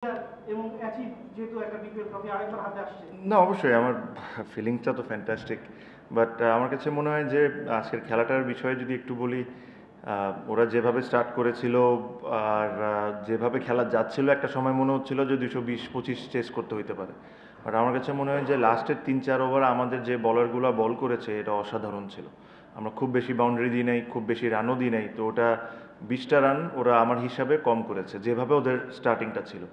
এবং অ্যাচিভ যেহেতু একটা বিপিএল ট্রফি আরেকবার হাতে আসছে। না অবশ্যই আমার ফিলিংসটা তো ফ্যান্টাস্টিক, বাট আমার কাছে মনে হয় যে আজকের খেলাটার বিষয়ে যদি একটু বলি, ওরা যেভাবে স্টার্ট করেছিল আর যেভাবে খেলা যাচ্ছিল, একটা সময় মনে হচ্ছিল যে 220-25 চেস করতে হইতে পারে। বাট আমার কাছে মনে হয় যে লাস্টের 3-4 ওভার আমাদের যে বলারগুলো বল করেছে এটা অসাধারণ ছিল। আমরা খুব বেশি বাউন্ডারি দিই নাই, খুব বেশি রানও দিই নাই, তো ওটা 20টা রান ওরা আমার হিসাবে কম করেছে যেভাবে ওদের স্টার্টিংটা ছিল।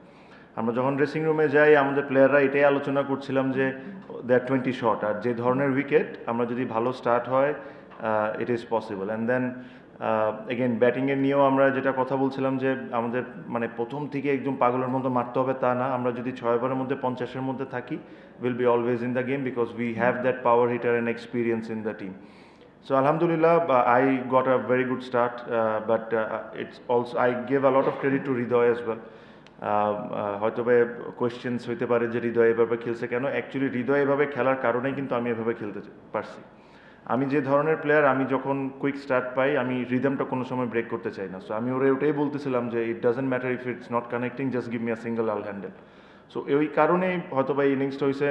আমরা যখন ড্রেসিং রুমে যাই আমাদের প্লেয়াররা এটাই আলোচনা করছিলাম যে দ্যাট 20 শট, আর যে ধরনের উইকেট আমরা যদি ভালো স্টার্ট হয় it is possible. And then again ব্যাটিংয়ের নিয়েও আমরা যেটা কথা বলছিলাম যে আমাদের মানে প্রথম থেকে একদম পাগলের মতো মারতে হবে তা না, আমরা যদি 6 ওভারের মধ্যে 50-এর মধ্যে থাকি will be always in the game because we have that power hitter and experience in the team. So Alhamdulillah, I got a very good start, but it's also I give a lot of credit to Hridoy as well. হয়তো বা questions হইতে পারে যে হৃদয় এভাবে খেলছে কেন, actually হৃদয় এভাবে খেলার কারণেই কিন্তু আমি এভাবে খেলতে পারছি। আমি যে ধরনের প্লেয়ার, আমি যখন কুইক স্টার্ট পাই আমি রিদমটা কোনো সময় ব্রেক করতে চাই না। সো আমি ওরা ওটাই বলতেছিলাম যে it doesn't matter if it's not connecting, just give me a single Al handle. So ওই কারণেই হয়তো বা ইনিংসটা হয়েছে,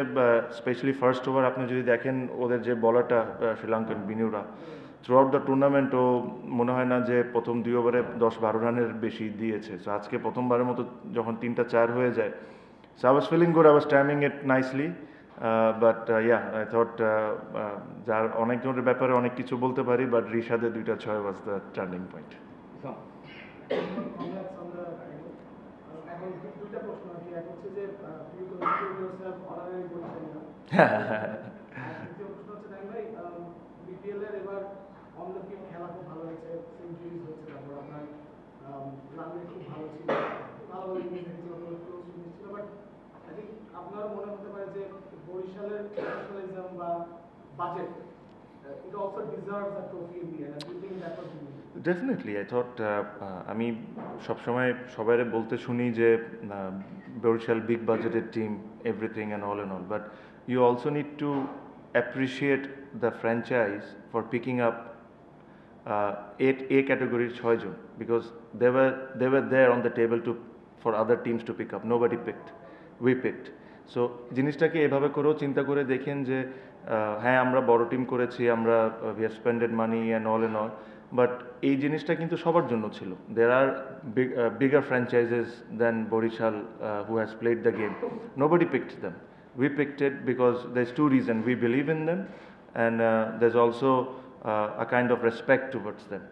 স্পেশালি ফার্স্ট ওভার আপনি যদি দেখেন ওদের যে বলারটা Sri Lankan Binura throughout the tournament, ও মনে হয় না যে প্রথম 2 ওভারে 10-12 রানের বেশি দিয়েছে। সো আজকে প্রথমবারের মতো যখন 3টা 4 হয়ে যায়, so I was feeling good, I was timing it nicely, but yeah I thought যার অনেক জনের ব্যাপারে অনেক কিছু বলতে পারি, বাট রিশাদের 2টা 6 ওয়াজ দ্য টার্নিং পয়েন্ট। এখন দুইটা প্রশ্ন আর কি, এক হচ্ছে যে অনারারি বলছেন না, আর দ্বিতীয় প্রশ্ন হচ্ছে তাই ভাই, বিপিএল এর এবার অন দ্য ফিল্ড খেলা খুব ভালো হয়েছে, সেঞ্চুরিজ হচ্ছে, তারপর আপনার রান রেট খুব ভালো ছিল, ভালোভাবে ইনিংস ছিল, ছিল, বাট আই থিঙ্ক আপনার মনে হতে পারে যে বরিশালের প্রফেশনালিজম বা budget it also deserves a trophy in the end, and do you think that was definitely I thought, আমি সবসময় সবাই বলতে শুনি যে Barishal big budgeted team, everything and all, but you also need to appreciate the franchise for picking up A category 6 জন, because they were there on the table to for other teams to pick up. Nobody picked, we picked. So জিনিসটাকে এভাবে করেও চিন্তা করে দেখেন যে হ্যাঁ আমরা বড় টিম করেছি, আমরা we have spended money and all, but এই জিনিসটা কিন্তু সবার জন্য ছিল। দের আর bigger franchises then Barishal who has played the game, nobody picked them, we picked it because there's 2 reasons: we believe in them, and there's also a kind of respect towards them.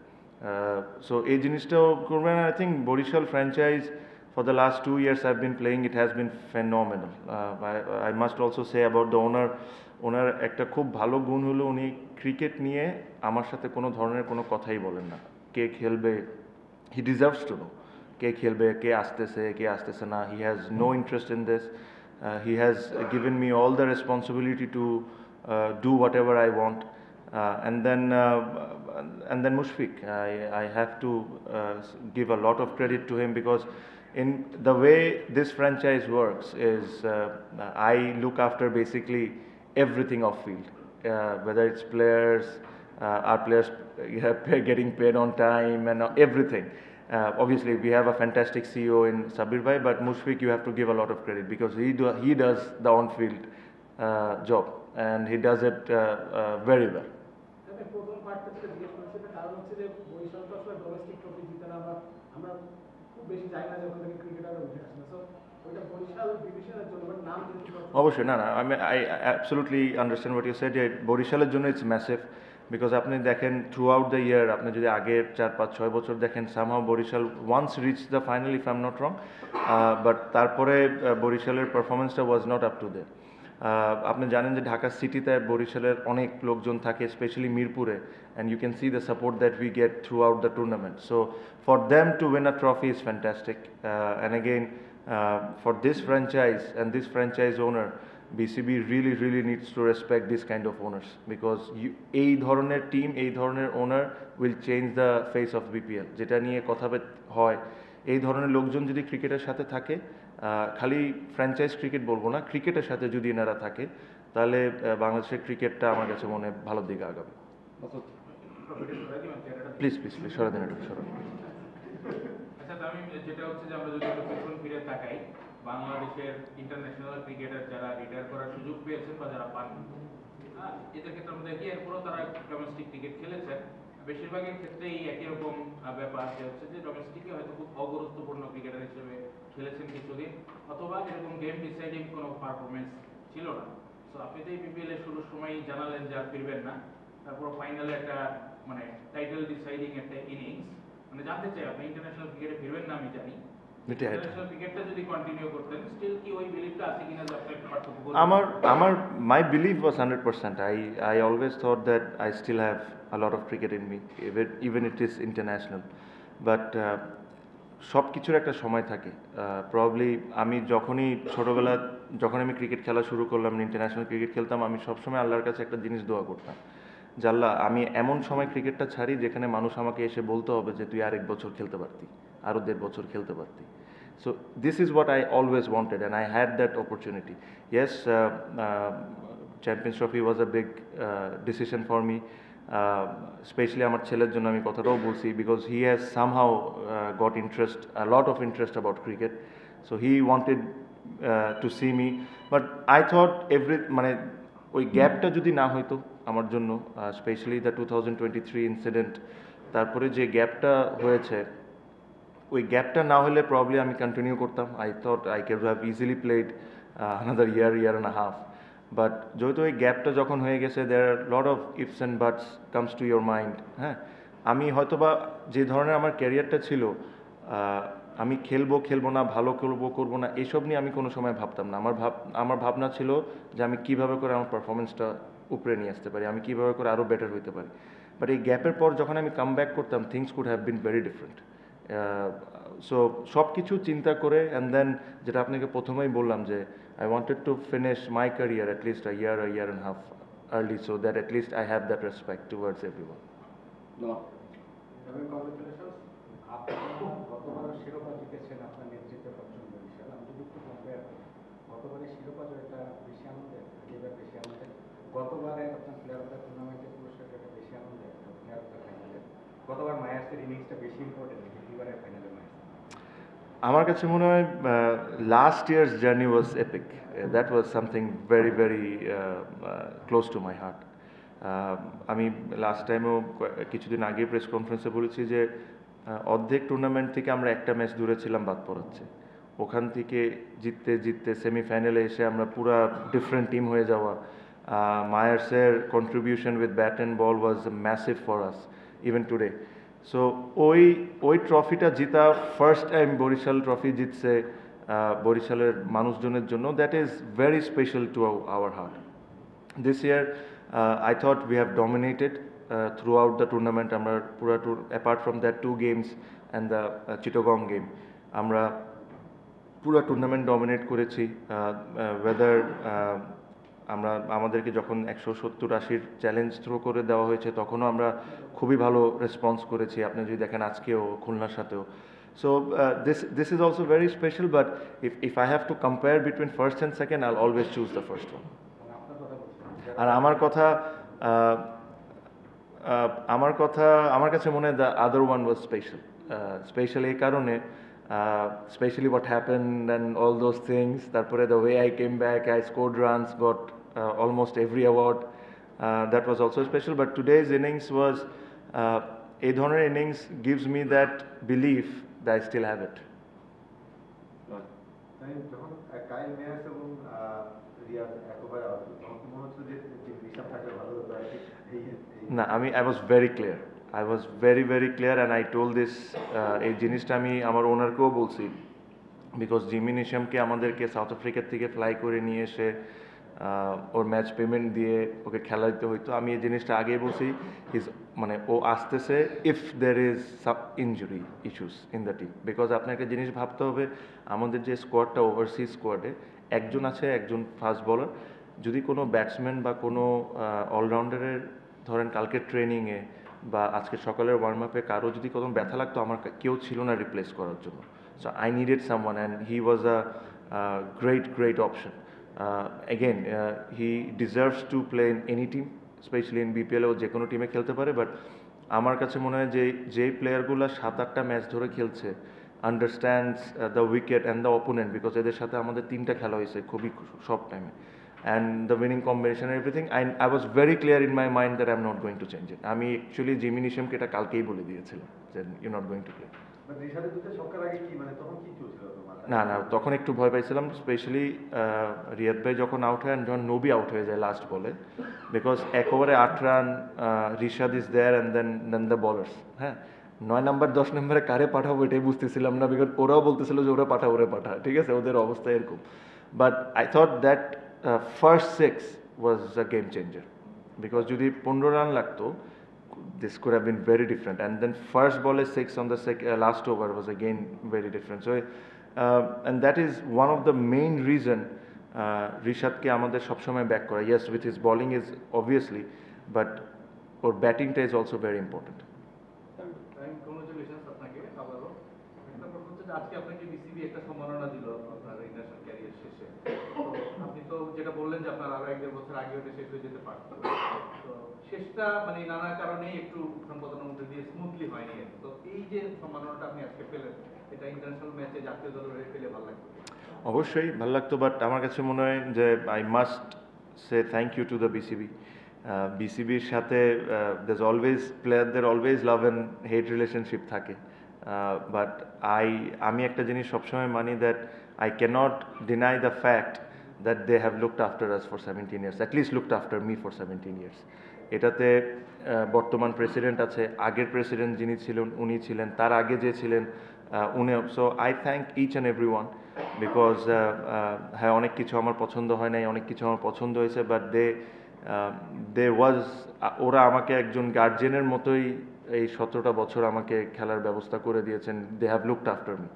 So এই জিনিসটাও করবেন। I think Borishal franchise for the last 2 years I've been playing, it has been phenomenal. I must also say about the owner, ওনার একটা খুব ভালো গুণ হলো উনি cricket নিয়ে আমার সাথে কোনো ধরনের কোনো কথাই বলেন না। কে খেলবে, he deserves to know কে খেলবে, কে আসতেছে না, he has no interest in this. He has given me all the responsibility to do whatever I want. And then Mushfiq, I have to give a lot of credit to him, because in the way this franchise works is I look after basically everything off field, whether it's players, our players getting paid on time and everything. Obviously we have a fantastic CEO in Sabir Bhai, but Mushfiq you have to give a lot of credit, because he does the on-field job, and he does it very well. প্রথম পার্টটা যেটা জিজ্ঞেস করেছি, কারণ হচ্ছে যে বরিশাল তো আসলে ডোমেস্টিক ট্রফি জিতে না, আমরা খুব বেশি যাই না যখন থেকে ক্রিকেটাররা উঠে আসে না, সো ওইটা বরিশাল ডিভিশনের জন্য নাম কিন্তু অবশ্যই না I absolutely understand what you said. বরিশালের জন্য ইটস ম্যাসিভ, বিকজ আপনি দেখেন থ্রু আউট দ্য ইয়ার, আপনি যদি আগের 4-5-6 বছর দেখেন, somehow Barishal once reach the final if I am not wrong, but তারপরে বরিশালের পারফরমেন্সটা was not up to there. আপনি জানেন যে ঢাকা সিটিতে বরিশালের অনেক লোকজন থাকে, স্পেশালি মিরপুরে, and you can see the support that we get throughout the tournament. So for them to win a trophy is fantastic, and again for this franchise and this franchise owner, BCB really needs to respect this kind of owners, because এই ধরনের team, এই ধরনের ওনার will change the face of BPL, যেটা নিয়ে কথা হয়। এই ধরনের লোকজন যদি ক্রিকেটের সাথে থাকে, খালি ফ্র্যাঞ্চাইজ ক্রিকেট বলবো না, ক্রিকেটের সাথে যদি এনারা থাকে, তাহলে বাংলাদেশের ক্রিকেটটা আমার কাছে মনে ভালো দিকে আগাবে। প্লিজ সরাদিন একটু সরাদিন। আচ্ছা, আমি যেটা হচ্ছে যে আমরা যদি পেছন ফিরে তাকাই, বাংলাদেশের ইন্টারন্যাশনাল ক্রিকেটার যারা রিটায়ার করার সুযোগ পেয়েছেন বা যারা পান, এদের ক্ষেত্রে আমরা দেখি এরপরও তারা ডোমেস্টিক ক্রিকেট খেলেছেন। বেশিরভাগের ক্ষেত্রেই একই রকম ব্যাপার যে হচ্ছে যে ডোমেস্টিকে হয়তো খুব অগুরুত্বপূর্ণ ক্রিকেটার হিসেবে খেলেছেন কিছুদিন, অথবা এরকম গেম ডিসাইডিং কোনো পারফরমেন্স ছিল না। তো আপনি তো এই বিপিএল এর শুরুর সময়ই জানালেন যে আর ফিরবেন না, তারপর ফাইনালে একটা মানে টাইটেল ডিসাইডিং একটা ইনিংস, মানে জানতে চাই আপনি ইন্টারন্যাশনাল ক্রিকেটে ফিরবেন না আমি জানি, ইন্টারন্যাশনাল ক্রিকেটটা যদি কন্টিনিউ করতেন স্টিল কি ওই বিলিভটা আছে কিনা যে আপনি একটা পার্থক্য করবেন? আমার my belief was 100%. I always thought that I still have a lot of cricket in me, even it is international. But সব কিছুর একটা সময় থাকে। প্রবাবলি আমি যখনই ছোটোবেলা যখন আমি ক্রিকেট খেলা শুরু করলাম, ইন্টারন্যাশনাল ক্রিকেট খেলতাম, আমি সবসময় আল্লাহর কাছে একটা জিনিস দোয়া করতাম যে আল্লাহ, আমি এমন সময় ক্রিকেটটা ছাড়ি যেখানে মানুষ আমাকে এসে বলতে হবে যে তুই আরেক বছর খেলতে পারতি, আরও 1.5 বছর খেলতে পারতি। So this is what I always wanted, and I had that opportunity. Yes, Champions Trophy was a big decision for me. Especially আমার ছেলের জন্য আমি কথাটাও বলছি, because he has somehow got a lot of interest about cricket, so he wanted to see me, but I thought মানে ওই গ্যাপটা যদি না হইতো আমার জন্য, স্পেশালি দ্য 2023 ইনসিডেন্ট, তারপরে যে গ্যাপটা হয়েছে, ওই গ্যাপটা না হলে প্রবলি আমি কন্টিনিউ করতাম। I thought I can have easily played another year and a half, but যেহেতু ওই গ্যাপটা যখন হয়ে গেছে, there are lot of ifs and buts comes to your mind. হ্যাঁ, আমি হয়তোবা যে ধরনের আমার ক্যারিয়ারটা ছিল, আমি খেলবো না, ভালো করবো না, এইসব নিয়ে আমি কোনো সময় ভাবতাম না। আমার ভাবনা ছিল যে আমি কীভাবে করে আমার পারফরমেন্সটা উপরে নিয়ে আসতে পারি, আমি কীভাবে করে আরও বেটার হইতে পারি। বাট এই গ্যাপের পর যখন আমি কাম ব্যাক করতাম, things could have been very different. So সব কিছু চিন্তা করে, অ্যান্ড দেন যেটা আপনাকে প্রথমেই বললাম যে I wanted to finish my career at least a year and a half early, so that at least I have that respect towards everyone. No. Congratulations. আপনি গতবার শিরোপা জিতেছেন আপনার নেতৃত্বে প্রচন্ড বিশাল। আমি যদি একটু কম্পেয়ার করি, গতবারের শিরোপা জয়টা বেশি আনন্দের, এবার বেশি আনন্দের। গতবারে আপনার প্লেয়ার অফ দ্য টুর্নামেন্টের পুরস্কারটা বেশি আনন্দের, প্লেয়ার অফ দ্য ফাইনালে। গতবার মায়ার্সের ইনিংসটা বেশি ইম্পর্টেন্ট, এবারের ফাইনালে মায়ার্স। আমার কাছে মনে হয় last years journey was epic. That was something very very close to my heart. আমি লাস্ট টাইমেও কিছুদিন আগে প্রেস কনফারেন্সে বলেছি যে অর্ধেক টুর্নামেন্ট থেকে আমরা একটা ম্যাচ দূরে ছিলাম বাদ পড়াচ্ছে, ওখান থেকে জিততে সেমিফাইনালে এসে আমরা পুরা ডিফারেন্ট টিম হয়ে যাওয়া। মায়ার্সের contribution with bat and ball was massive for us even today. So ওই ট্রফিটা জিতা, ফার্স্ট টাইম বরিশাল ট্রফি জিতছে বরিশালের মানুষজনের জন্য, that is very special to our heart. This year I thought we have dominated throughout the tournament. আমরা পুরা apart from that 2 games and the Chittagong game, আমরা পুরো টুর্নামেন্ট ডমিনেট করেছি। ওয়েদার আমাদেরকে যখন 170-80 চ্যালেঞ্জ থ্রো করে দেওয়া হয়েছে, তখনও আমরা খুবই ভালো রেসপন্স করেছি। আপনি যদি দেখেন আজকেও খুলনার সাথেও। So this is also very special, but if I have to compare between first and second, I always choose the first one. আর আমার কাছে মনে হয় the other one was special এই কারণে, especially what happened and all those things. Tarpore the way I came back, I scored runs, got almost every award. That was also special. But today's innings was a dhorner innings gives me that belief that I still have it. যখন কাইল Meyers এবং রিয়াজ একবারে out, তখন মনে হচ্ছে যে ঋষভ থাকলে ভালো হতো আর কি। না, I was very clear. I was very very clear, and I told this এই জিনিসটা আমি আমার ওনারকেও বলছি, বিকজ জিমি নিশামকে আমাদেরকে সাউথ আফ্রিকার থেকে ফ্লাই করে নিয়ে এসে ওর ম্যাচ পেমেন্ট দিয়ে ওকে খেলা দিতে হইতো। আমি এই জিনিসটা আগেই বলছি, মানে ও আসতেছে if there is injury issues in the team, because আপনাকে জিনিস ভাবতে হবে, আমাদের যে স্কোয়াডটা ওভারসিজ স্কোয়াডে একজন আছে, একজন ফাস্ট বলার, যদি কোনো ব্যাটসম্যান বা কোনো অলরাউন্ডারের ধরেন কালকে ট্রেনিংয়ে বা আজকে সকালের ওয়ার্ম আপে কারো যদি কোনো ব্যথা লাগতো, আমার কেউ ছিল না রিপ্লেস করার জন্য। So I needed someone, and he was a great option. Again he deserves to play in any team, specially in BPL. ও যে কোনো টিমে খেলতে পারে, বাট আমার কাছে মনে হয় যে যেই প্লেয়ারগুলো 7-8টা ম্যাচ ধরে খেলছে, understands the wicket and the opponent, because এদের সাথে আমাদের 3টা খেলা হয়েছে খুবই শর্ট টাইমে, and the winning combination everything, I was very clear in my mind that I am not going to change it. আমি অ্যাকচুয়ালি জিমি নিশামকে এটা কালকেই বলে দিয়েছিলাম যে you not going to play. রিশাদের দুটো ছক্কার আগে কি মানে তখন কি চলছিল তোমার? না না, তখন একটু ভয় পাইছিলাম, স্পেশালি রিয়াদ ভাই যখন আউট হয় যখন নবী আউট হয়ে যায় লাস্ট বলে, বিকজ 1 ওভারে 8 run, Rishad is there and then the bowlers. হ্যাঁ, 9 নম্বর 10 নম্বরে কারে পাঠাবো এটাই বুঝতেছিলাম না, বিকজ ওরাও বলতেছিল যে ওরা পাঠা, ঠিক আছে, ওদের অবস্থা এরকম। But I thought that first 6 was a game changer, because যদি 15 রান লাগতো, this could have been very different, and then first ball is 6 on the last over was again very different. So and that is one of the main reason Rishad ke amader sob shomoy back kora, yes with his bowling is obviously, but or batting ta is also very important. Congratulations আপনাকে আবারও। একটা প্রশ্ন হচ্ছে যে আজকে আপনাকে BCB একটা সম্মাননা দিল আপনার ইন্টারন্যাশনাল ক্যারিয়ার শেষে, তো আপনি তো যেটা বললেন যে আপনার আরো 1-1.5 বছর আগে ওটা শেষ হয়ে যেতে পারত, তো শেষটা মানে নানা কারণে একটু সম্পাদনার মধ্যে দিয়ে স্মুথলি হয়নি। তো এই যে সম্মাননাটা আপনি আজকে পেলেন, এটা ইন্টারন্যাশনাল ম্যাচে জাতীয় দলের হয়ে পেলে ভালো লাগতো? অবশ্যই ভালো লাগতো, বাট আমার কাছে মনে হয় যে I must say thank you to the BCB. বিসিবির সাথে there's always প্লেয়ারদের always love and hate relationship থাকে, বাট আমি একটা জিনিস সবসময় মানি that I cannot deny the fact that they have looked after us for 17 years, at least looked after me for 17 years. এটাতে বর্তমান প্রেসিডেন্ট আছে, আগের প্রেসিডেন্ট যিনি ছিলেন উনি ছিলেন, তার আগে যে ছিলেন উনি। So I thank each and every one, because হ্যাঁ অনেক কিছু আমার পছন্দ হয় নাই, অনেক কিছু আমার পছন্দ হয়েছে, বাট দে ওয়াজ, ওরা আমাকে একজন গার্জিয়ানের মতোই এই 17টা বছর আমাকে খেলার ব্যবস্থা করে দিয়েছেন। They have looked after me,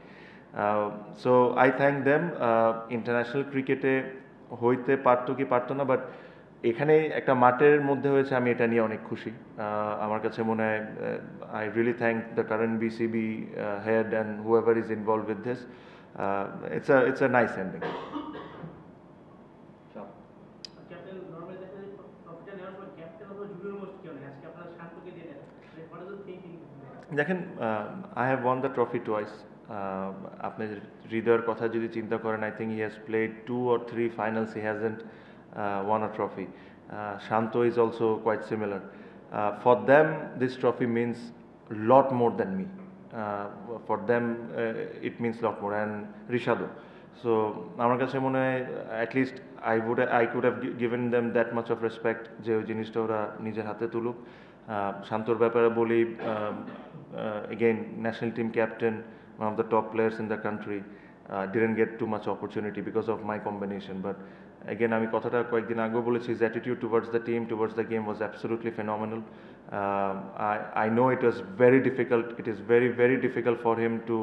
so I thank them. International ক্রিকেটে হইতে পারতো কি পারতো না, বাট এখানে একটা মাঠের মধ্যে হয়েছে, আমি এটা নিয়ে অনেক খুশি। আমার কাছে মনে হয় I really thank the current BCB head and whoever is involve with this. It's a nice ending. Captain normally দেখা যায় ট্রফিটা নেওয়ার সময় ক্যাপ্টেন অথবা জুনিয়র মোস্ট কেউ নেই, আজকে আপনারা শান্তকে দিয়ে নেন, হোয়াট ইজ দ্য থিংকিং? দেখেন, I have one the trophy twice. আপনি হৃদয়ের কথা যদি চিন্তা করেন, I think he has played 2 or 3 finals, he hasn't won a trophy. Shanto is also quite similar. For them, this trophy means lot more than me. For them, it means lot more, and Rishado. So, আমার কাছে মনে হয় at least I could have given them that much of respect যে ওই জিনিসটা ওরা নিজের হাতে তুলুক। শান্তর ব্যাপারে বলি, again, national team captain, one of the top players in the country, didn't get too much opportunity because of my combination, but again আমি কথাটা কয়েকদিন আগেও বলেছি, his attitude towards the team, towards the game was absolutely phenomenal. I know it was very difficult, it is very very difficult for him to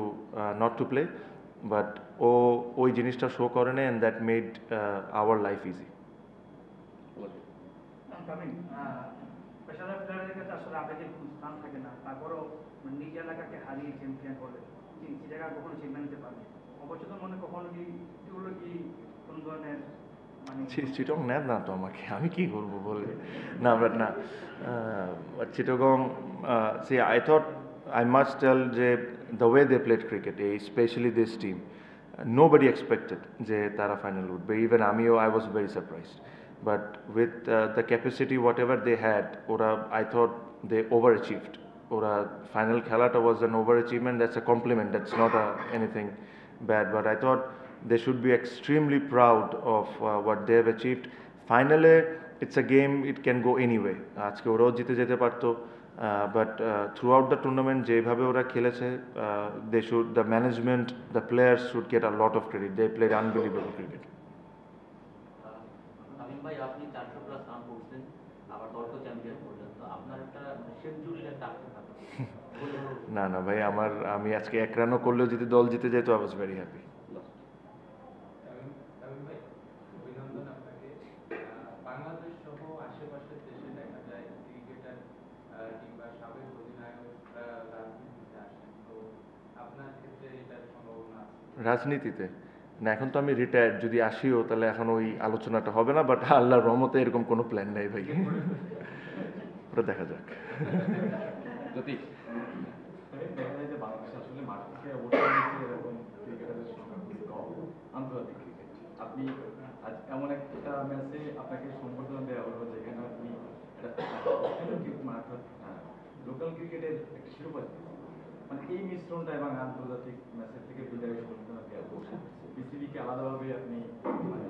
not to play, but ওই জিনিসটা show করে না, and that made our life easy. পেশাদার প্লেয়ারের কাছে আসলে আবেগের কোনো স্থান থাকে না, তারপরেও নিজ এলাকাকে হারিয়ে চ্যাম্পিয়ন হলে সে জায়গা কখনো চ্যাম্পিয়ন নিতে পারবে, অবচেতন মনে কখনো কি এগুলো কি কোন ধরনের চিটং নেন না তো আমাকে, আমি কি করবো বলে না, বাট না Chittagong, see I thought I must tell যে the way they played cricket, specially this team, nobody expected যে তারা ফাইনাল উঠবে, ইভেন আমিও, I was very surprised, but with the capacity whatever they had, ওরা I thought they overachieved. ওরা final খেলাটা was an overachievement, that's a compliment, that's not anything bad, but I thought they should be extremely proud of what they have achieved. Finally, it's a game, it can go anyway. আজকে ওরাও জিতে যেতে পারতো, but throughout the tournament যেভাবে ওরা খেলেছে, they should, the management, the players should get a lot of credit. They played unbelievable cricket. আমিন ভাই, আপনি 400+ রান করছেন, আবার দলকে চ্যাম্পিয়ন করলেন, তো আপনার একটা সেঞ্চুরির টার্গেট থাকে? না না ভাই, আমি আজকে 1 রানও করলেও যদি দল জিতে যেত, I was very happy. অভিনন্দন আপনাকে। বাংলাদেশ সহ আশেপাশের দেশে দেখা যায় ক্রিকেটার কিংবা সাবেক অধিনায়ক রাজনীতিতে আসেন, তো আপনার ক্ষেত্রে এটার সম্ভাবনা আছে? রাজনীতিতে না, এখন তো আমি রিটায়ার্ড, যদি আসিও তাহলে এখন ওই আলোচনাটা হবে না, বাট আল্লাহর রহমতে এরকম কোনো প্ল্যান নেই ভাই, ওটা দেখা যাক। দেখা যায় যে বাংলাদেশ আসলে মাঠ থেকে অবসর নিচ্ছে আপনি আজ এমন একটা ম্যাচে আপনাকে সম্বর্ধনা দেওয়া হলো যেখানে আপনি লোকাল ক্রিকেটের একটা শিরোপা জিতেছেন। মানে এই মিশ্রণটা এবং আন্তর্জাতিক ম্যাচের থেকে বিদায় সম্বর্ধনা দেওয়া বিসিবিকে আলাদাভাবে আপনি মানে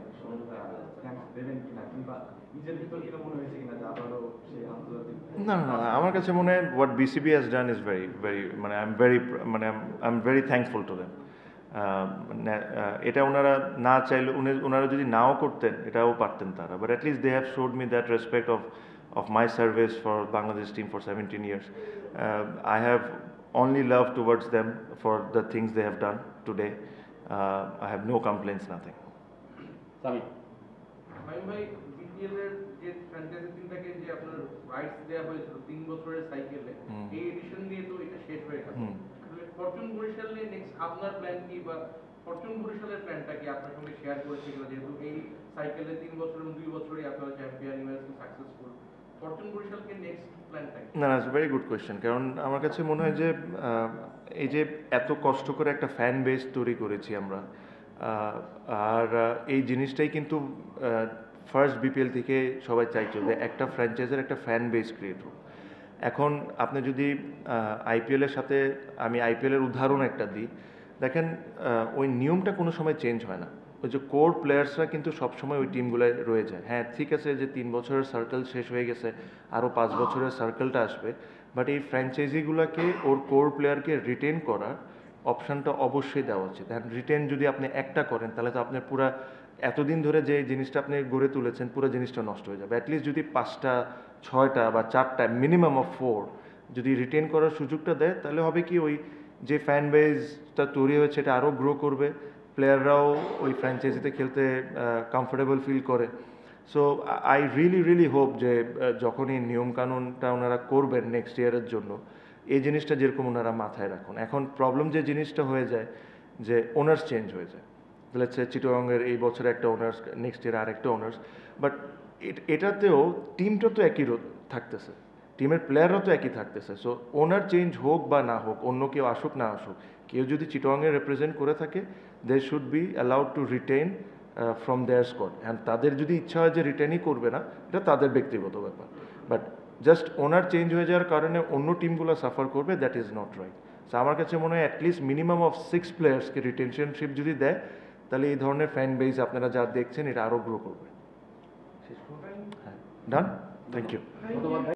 থ্যাঙ্কস দেবেন কিনা, কিংবা নিজের ভিতর কিনা মনে হয়েছে কিনা যে আবারও সেই আন্তর্জাতিক না না না, আমার কাছে মনে হয় what BCB has done is very মানে I am very thankful to them. এটা ওনারা না চাইলে ওনারা যদি নাও করতেন এটাও পারতেন তারা, but at least they have showed me that respect of my service for Bangladesh team for 17 years. I have only love towards them for the things they have done today. I have no complaints, nothing. ভাই BPL এর যে franchise টিমটাকে যে আপনার rights দেওয়া হয়েছিল 3 বছরের সাইকেলে, এই এডিশন দিয়ে তো এটা শেষ হয়ে গেল। আসলে ফরচুন বরিশালে নেক্সট আপনার প্ল্যান কি, বা ফরচুন বরিশালের প্ল্যানটা কি আপনার সঙ্গে শেয়ার করেছে কিনা, যেহেতু এই সাইকেলে 3 বছর এবং 2 বছরই আপনারা চ্যাম্পিয়ন ইউএসএ সাকসেসফুল, ফরচুন বরিশালকে নেক্সট প্ল্যানটা কি? না, ইটস ভেরি গুড কোয়েশ্চেন। কারণ আমার কাছে মনে হয় যে এই যে এত কষ্ট করে একটা ফ্যান বেস তৈরি করেছি আমরা, আর এই জিনিসটাই কিন্তু ফার্স্ট বিপিএল থেকে সবাই চাইছে যে একটা ফ্র্যাঞ্চাইজের একটা ফ্যান বেস ক্রিয়েট হোক। এখন আপনি যদি আইপিএলের সাথে, আমি আইপিএলের উদাহরণ একটা দিই, দেখেন ওই নিয়মটা কোনো সময় চেঞ্জ হয় না। ওই যে কোর প্লেয়ার্সরা কিন্তু সবসময় ওই টিমগুলোয় রয়ে যায়। হ্যাঁ ঠিক আছে যে 3 বছরের সার্কেল শেষ হয়ে গেছে, আরও 5 বছরের সার্কেলটা আসবে, বাট এই ফ্র্যাঞ্চাইজিগুলোকে ওর কোর প্লেয়ারকে রিটেন করার অপশানটা অবশ্যই দেওয়া উচিত। অ্যান্ড রিটেন যদি আপনি একটা করেন তাহলে তো আপনার পুরা এতদিন ধরে যে জিনিসটা আপনি গড়ে তুলেছেন পুরো জিনিসটা নষ্ট হয়ে যাবে। অ্যাটলিস্ট যদি 5টা 6টা বা 4টা মিনিমাম অফ 4 যদি রিটেন করার সুযোগটা দেয়, তাহলে হবে কি ওই যে ফ্যান বেসটা তৈরি হয়েছে এটা আরও গ্রো করবে, প্লেয়াররাও ওই ফ্র্যাঞ্চাইজিতে খেলতে কমফোর্টেবল ফিল করে। সো আই রিয়েলি হোপ যে যখনই নিয়মকানুনটা ওনারা করবেন নেক্সট ইয়ারের জন্য, এই জিনিসটা যেরকম ওনারা মাথায় রাখুন। এখন প্রবলেম যে জিনিসটা হয়ে যায় যে ওনার্স চেঞ্জ হয়ে যায়, লেটস সে চিটাগংয়ের এই বছরে একটা ওনার্স, নেক্সট ইয়ার আরেকটা ওনার্স, বাট এটাতেও টিমটা তো একই থাকতেছে, টিমের প্লেয়াররা তো একই থাকতেছে। সো ওনার চেঞ্জ হোক বা না হোক, অন্য কেউ আসুক না আসুক, কেউ যদি চিটাগংয়ে রিপ্রেজেন্ট করে থাকে, they should be allowed to retain from their squad. And তাদের যদি ইচ্ছা হয় যে রিটেনই করবে না, এটা তাদের ব্যক্তিগত ব্যাপার, বাট জাস্ট ওনার চেঞ্জ হয়ে যাওয়ার কারণে অন্য টিমগুলো সাফার করবে, that is not right. So আমার কাছে মনে হয় অ্যাটলিস্ট মিনিমাম অফ 6 প্লেয়ার্সকে রিটেনশনশিপ যদি দেয়, তাহলে এই ধরনের ফ্যান বেস আপনারা যা দেখছেন এটা আরও গ্রো করবে। হ্যাঁ, ডান, থ্যাংক ইউ।